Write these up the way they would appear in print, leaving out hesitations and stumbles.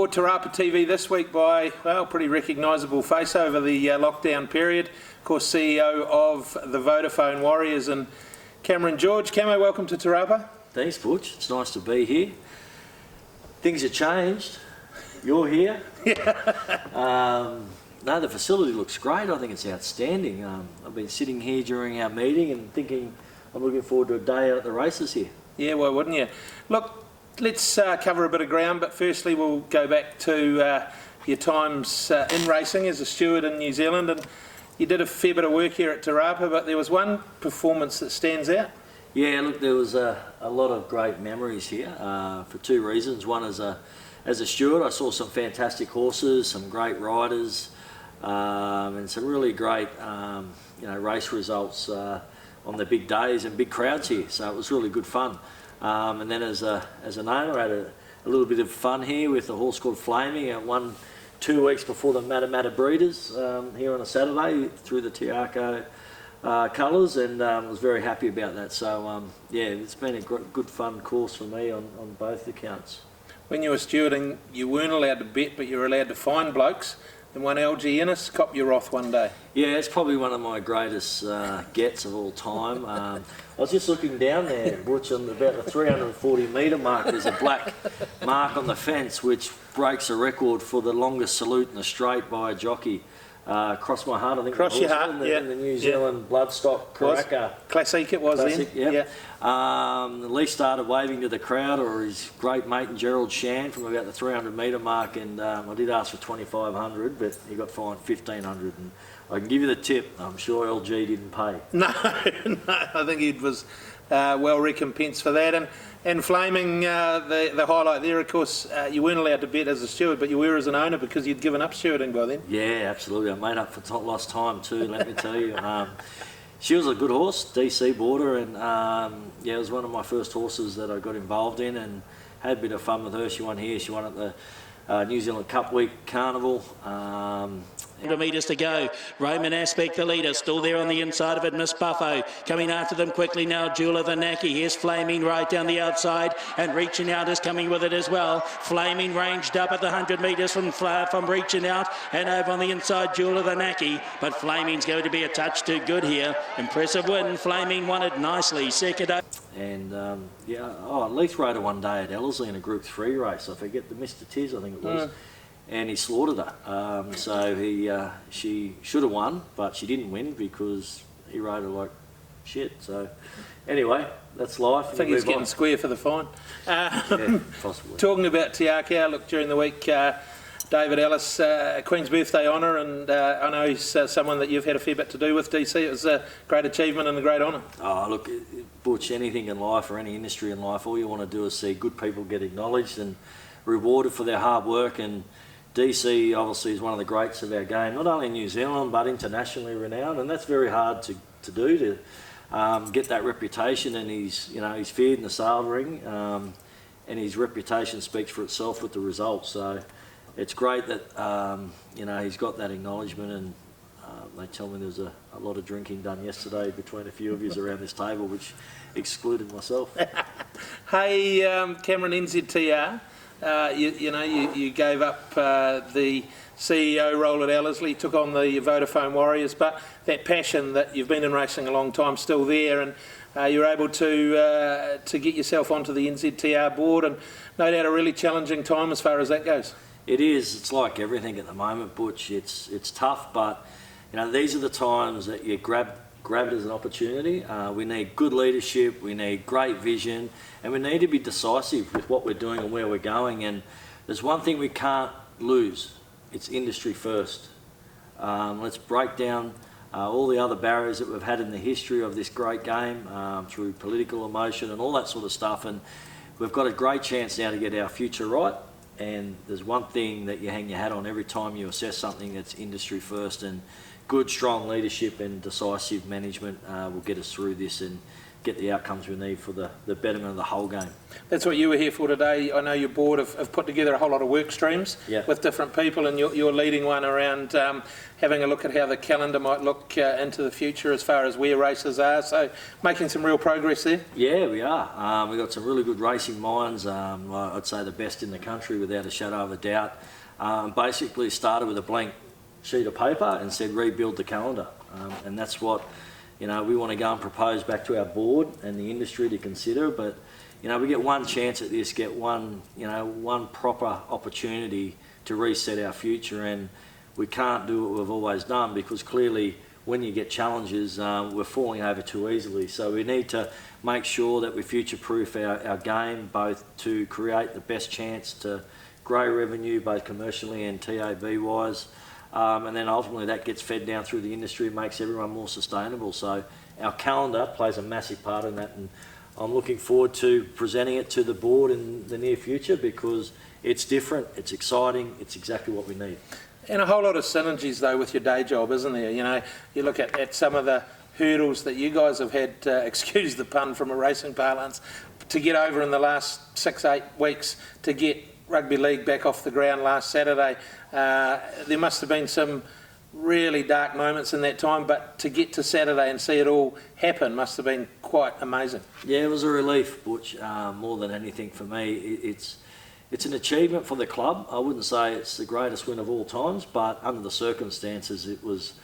aboard to Rapa TV this week by, well, pretty recognisable face over the lockdown period. Of course, CEO of the Vodafone Warriors and Cameron George. Camo, welcome to Te Rapa. Thanks, Butch. It's nice to be here. Things have changed. You're here. No, the facility looks great. I think it's outstanding. I've been sitting here during our meeting and thinking I'm looking forward to a day out at the races here. Yeah, why wouldn't you? Look, let's cover a bit of ground, but firstly we'll go back to your times in racing as a steward in New Zealand, and you did a fair bit of work here at Te Rapa, but there was one performance that stands out. Yeah, look, there was a lot of great memories here for two reasons. One is as a steward, I saw some fantastic horses, some great riders, and some really great race results on the big days and big crowds here. So it was really good fun. And then as an owner, I had a little bit of fun here with a horse called Flaming. I won 2 weeks before the Matter Breeders here on a Saturday through the Tiako colours, and was very happy about that. So yeah, it's been a good fun course for me on both accounts. When you were stewarding, you weren't allowed to bet, but you were allowed to find blokes. And one LG Innes cop your wrath one day. Yeah, it's probably one of my greatest gets of all time. I was just looking down there, Butch, on about the 340 metre mark. There's a black mark on the fence which breaks a record for the longest salute in the straight by a jockey. Cross my heart, I think. Cross your heart, in the New Zealand bloodstock Karaka. Classic it was Classic, then. Yeah. Lee started waving to the crowd, or his great mate and Gerald Shan from about the 300 metre mark, and I did ask for 2,500, but he got fined 1,500. And I can give you the tip. I'm sure LG didn't pay. No, I think he was well recompensed for that. And Flaming, the highlight there, of course, you weren't allowed to bet as a steward, but you were as an owner because you'd given up stewarding by then. Yeah, absolutely. I made up for lost time too, let me tell you. She was a good horse, DC bought her, and yeah, it was one of my first horses that I got involved in and had a bit of fun with her. She won here, she won at the New Zealand Cup Week Carnival. 100 metres to go. Roman Aspect, the leader, still there on the inside of it. Miss Buffo coming after them quickly now. Jewel the Naki. Here's Flaming right down the outside, and Reaching Out is coming with it as well. Flaming ranged up at the 100 metres from Reaching Out, and over on the inside, Jewel the Naki. But Flaming's going to be a touch too good here. Impressive win. Flaming won it nicely. Second up. And yeah, Leith rode her one day at Ellerslie in a Group 3 race. I forget the Mr. Tiz, I think it was. And he slaughtered her. So she should have won, but she didn't win because he rode her like shit. So anyway, that's life. I think he's getting square for the fine. Yeah, possibly. Talking about Tiako, look, during the week, David Ellis, Queen's birthday honour, and I know he's someone that you've had a fair bit to do with, DC. It was a great achievement and a great honour. Oh, look, Butch, anything in life or any industry in life, all you want to do is see good people get acknowledged and rewarded for their hard work. And DC obviously is one of the greats of our game, not only in New Zealand but internationally renowned, and that's very hard to do, to get that reputation. And he's feared in the saddle ring, and his reputation speaks for itself with the results. So it's great that he's got that acknowledgement, and they tell me there was a lot of drinking done yesterday between a few of you around this table, which excluded myself. Hey, Cameron, NZTR. You gave up the CEO role at Ellerslie, took on the Vodafone Warriors, but that passion that you've been in racing a long time still there, and you were able to get yourself onto the NZTR board, and no doubt a really challenging time as far as that goes. It is. It's like everything at the moment, Butch. It's tough, but these are the times that you grab it as an opportunity. We need good leadership, we need great vision, and we need to be decisive with what we're doing and where we're going. And there's one thing we can't lose. It's industry first. Let's break down all the other barriers that we've had in the history of this great game through political emotion and all that sort of stuff. And we've got a great chance now to get our future right. And there's one thing that you hang your hat on every time you assess something, that's industry first. And good, strong leadership and decisive management will get us through this and get the outcomes we need for the betterment of the whole game. That's what you were here for today. I know your board have put together a whole lot of work streams with different people, and you're leading one around having a look at how the calendar might look into the future as far as where races are. So making some real progress there. Yeah, we are. We've got some really good racing minds. I'd say the best in the country without a shadow of a doubt. Basically started with a blank sheet of paper and said rebuild the calendar, and that's what we want to go and propose back to our board and the industry to consider. But we get one chance at this, get one proper opportunity to reset our future, and we can't do what we've always done, because clearly when you get challenges, we're falling over too easily. So we need to make sure that we future-proof our game, both to create the best chance to grow revenue, both commercially and TAB-wise. And then ultimately that gets fed down through the industry and makes everyone more sustainable. So our calendar plays a massive part in that, and I'm looking forward to presenting it to the board in the near future, because it's different, it's exciting, it's exactly what we need. And a whole lot of synergies though with your day job, isn't there? You look at some of the hurdles that you guys have had, excuse the pun from a racing parlance, to get over in the last 6-8 weeks to get rugby league back off the ground last Saturday. There must have been some really dark moments in that time, but to get to Saturday and see it all happen must have been quite amazing. Yeah, it was a relief, Butch, more than anything for me. It's an achievement for the club. I wouldn't say it's the greatest win of all times, but under the circumstances, it was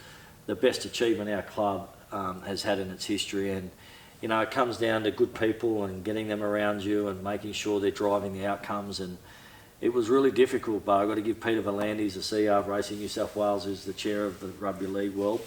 the best achievement our club has had in its history. And it comes down to good people and getting them around you and making sure they're driving the outcomes. And it was really difficult, but I've got to give Peter Volandis, the CEO of Racing New South Wales, who's the chair of the Rugby League world.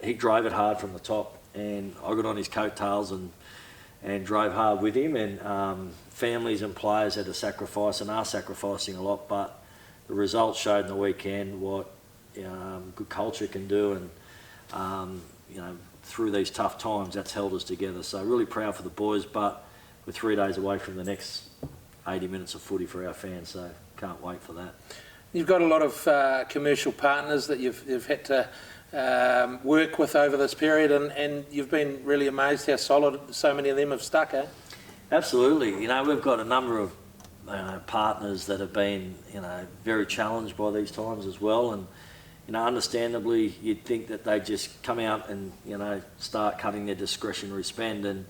He drove it hard from the top, and I got on his coattails and drove hard with him. And families and players had to sacrifice and are sacrificing a lot, but the results showed in the weekend what good culture can do, and through these tough times, that's held us together. So really proud for the boys, but we're 3 days away from the next 80 minutes of footy for our fans, so can't wait for that. You've got a lot of commercial partners that you've had to work with over this period, and you've been really amazed how solid so many of them have stuck, eh? Absolutely. We've got a number of partners that have been very challenged by these times as well, and understandably you'd think that they just come out and start cutting their discretionary spend, and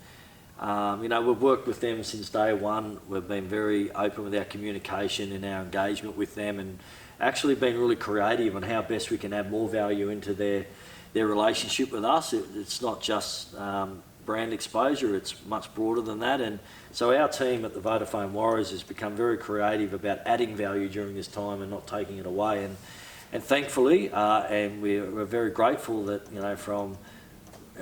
we've worked with them since day one. We've been very open with our communication and our engagement with them, and actually been really creative on how best we can add more value into their relationship with us. It's not just brand exposure, it's much broader than that. And so our team at the Vodafone Warriors has become very creative about adding value during this time and not taking it away. And thankfully, and we're very grateful that, from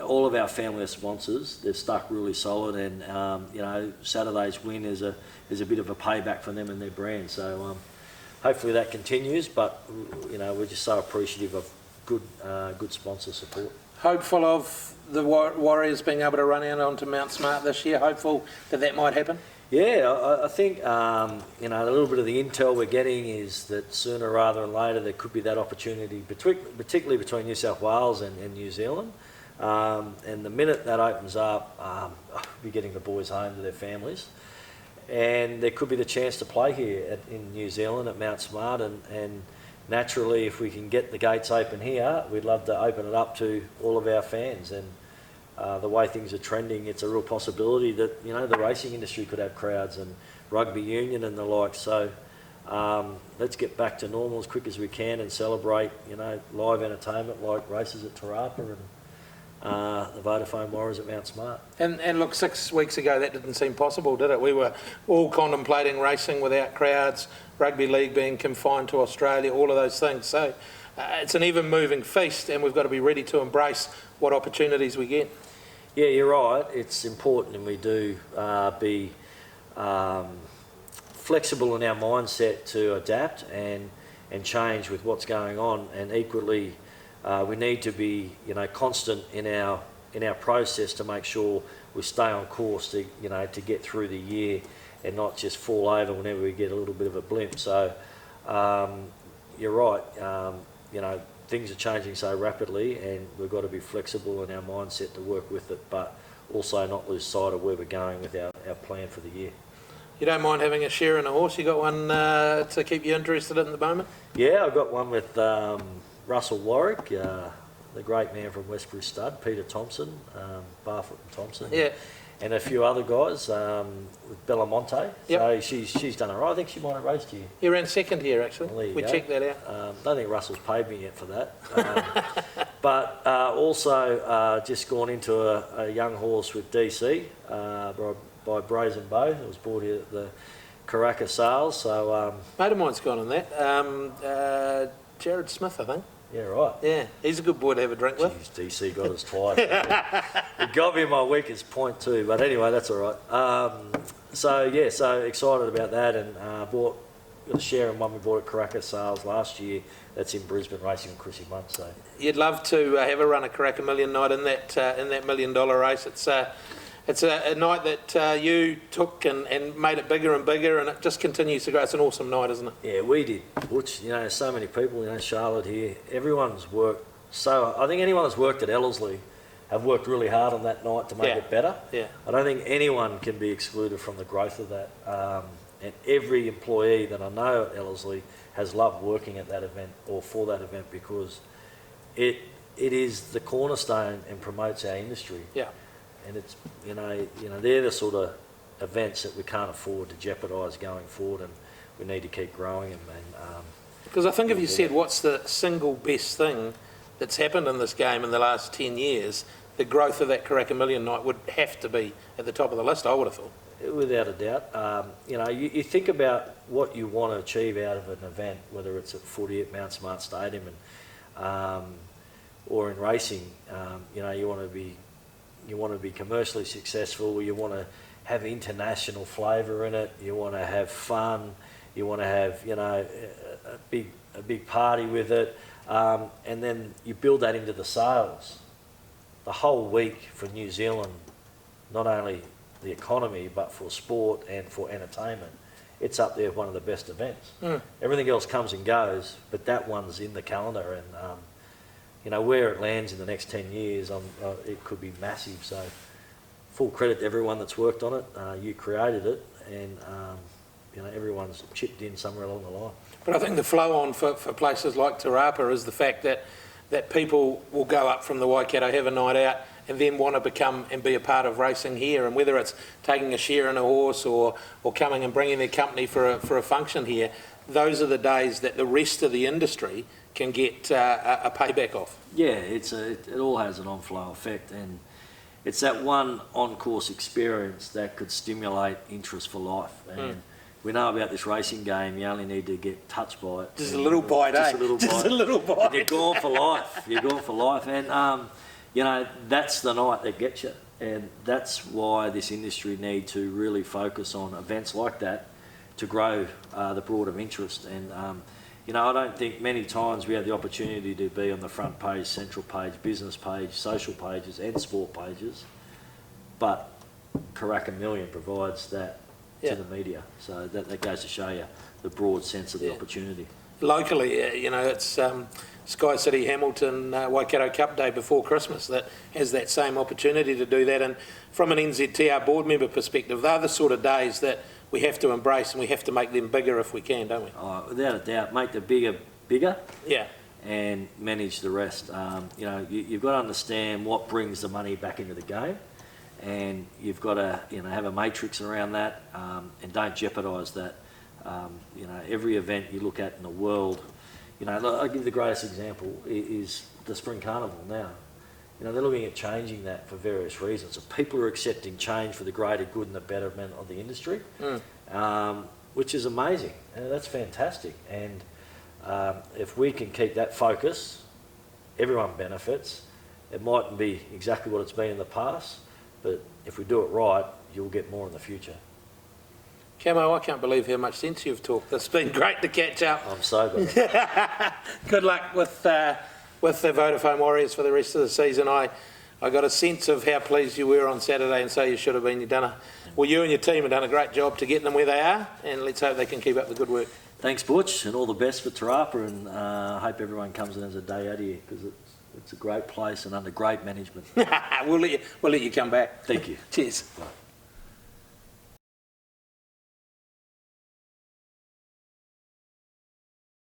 all of our family of sponsors, they've stuck really solid, and Saturday's win is a bit of a payback for them and their brand. So hopefully that continues, but we're just so appreciative of good sponsor support. Hopeful of the Warriors being able to run out onto Mount Smart this year. Hopeful that might happen. Yeah, I think a little bit of the intel we're getting is that sooner rather than later there could be that opportunity, particularly between New South Wales and New Zealand. And the minute that opens up, I'll be getting the boys home to their families, and there could be the chance to play here in New Zealand at Mount Smart, and naturally if we can get the gates open here, we'd love to open it up to all of our fans. And the way things are trending, it's a real possibility that the racing industry could have crowds, and rugby union and the like. So let's get back to normal as quick as we can and celebrate live entertainment like races at Te Rapa and the Vodafone Warriors at Mount Smart. And look, 6 weeks ago that didn't seem possible, did it? We were all contemplating racing without crowds, rugby league being confined to Australia, all of those things. So it's an even moving feast, and we've got to be ready to embrace what opportunities we get. Yeah, you're right. It's important, and we do be flexible in our mindset to adapt and change with what's going on, and equally we need to be constant in our process to make sure we stay on course to get through the year and not just fall over whenever we get a little bit of a blimp. So you're right, things are changing so rapidly, and we've got to be flexible in our mindset to work with it, but also not lose sight of where we're going with our plan for the year. You don't mind having a share in a horse? You got one to keep you interested in the moment? Yeah, I've got one with Russell Warwick, the great man from Westbury Stud, Peter Thompson, Barfoot and Thompson. Yeah. And a few other guys with Bellamonte. Yep. So she's done it right. I think she might have raced you. You ran second here, actually. Well, We go. checked that out. Don't think Russell's paid me yet for that. But also just gone into a young horse with DC by Brazen Bow. It was bought here at the Karaka sales. So Mate of mine's gone on that. Jared Smith, I think. yeah, right. Yeah, he's a good boy to have a drink with. Jeez, DC got us twice. It got me my weakest point too, but anyway, that's all right. So excited about that, and got a share in one we bought at Karaka sales last year. That's in Brisbane racing with Chrissy Munt. So You'd love to have a run at Karaka Million Night in that $1 million race. It's a night that you took and made it bigger and bigger, and it just continues to grow. It's an awesome night, isn't it? yeah, we did. Which so many people. Charlotte here. Everyone's worked. So I think anyone that's worked at Ellerslie have worked really hard on that night to make it better. Yeah. I don't think anyone can be excluded from the growth of that. And every employee that I know at Ellerslie has loved working at that event or for that event, because it is the cornerstone and promotes our industry. Yeah. And it's they're the sort of events that we can't afford to jeopardise going forward, and we need to keep growing them. And Because I think if you said what's the single best thing that's happened in this game in the last 10 years, the growth of that Karaka Million Night would have to be at the top of the list, I would have thought. without a doubt, you think about what you want to achieve out of an event, whether it's at footy at Mount Smart Stadium or in racing. You want to be commercially successful. You want to have international flavour in it. You want to have fun. You want to have a big party with it, and then you build that into the sales. The whole week for New Zealand, not only the economy but for sport and for entertainment, it's up there one of the best events. Everything else comes and goes, but that one's in the calendar, and where it lands in the next 10 years, it could be massive. So full credit to everyone that's worked on it. You created it, and everyone's chipped in somewhere along the line. But I think the flow on for places like Te Rapa is the fact that people will go up from the Waikato, have a night out, and then want to become and be a part of racing here. And whether it's taking a share in a horse or coming and bringing their company for a function here, those are the days that the rest of the industry can get a payback off. Yeah, it all has an on-flow effect, and it's that one on-course experience that could stimulate interest for life. And we know about this racing game, you only need to get touched by it. Just a little bite, Just a little bite. Just a little bite. And you're gone for life. You're gone for life. And, that's the night that gets you. And that's why this industry needs to really focus on events like that to grow the broader interest. And, I don't think many times we have the opportunity to be on the front page, central page, business page, social pages and sport pages, but Karaka Million provides that to the media. So that goes to show you the broad sense of the opportunity. Locally, it's Sky City Hamilton Waikato Cup Day before Christmas that has that same opportunity to do that. And from an NZTR board member perspective, they're the sort of days that we have to embrace, and we have to make them bigger if we can, don't we? Oh, without a doubt, make the bigger. Yeah. And manage the rest. You've got to understand what brings the money back into the game, and you've got to have a matrix around that, and don't jeopardise that. Every event you look at in the world, I'll give you the greatest example is the Spring Carnival now. They're looking at changing that for various reasons. So people are accepting change for the greater good and the betterment of the industry, which is amazing. That's fantastic. And if we can keep that focus, everyone benefits. It mightn't be exactly what it's been in the past, but if we do it right, you'll get more in the future. Camo, I can't believe how much sense you've talked. It's been great to catch up. I'm sober. Good luck with the Vodafone Warriors for the rest of the season. I got a sense of how pleased you were on Saturday, and so you should have been. You and your team have done a great job to get them where they are, and let's hope they can keep up the good work. Thanks, Butch, and all the best for Te Rapa, and I hope everyone comes and has a day out of here, because It's a great place and under great management. we'll let you come back. Thank you. Cheers. Bye.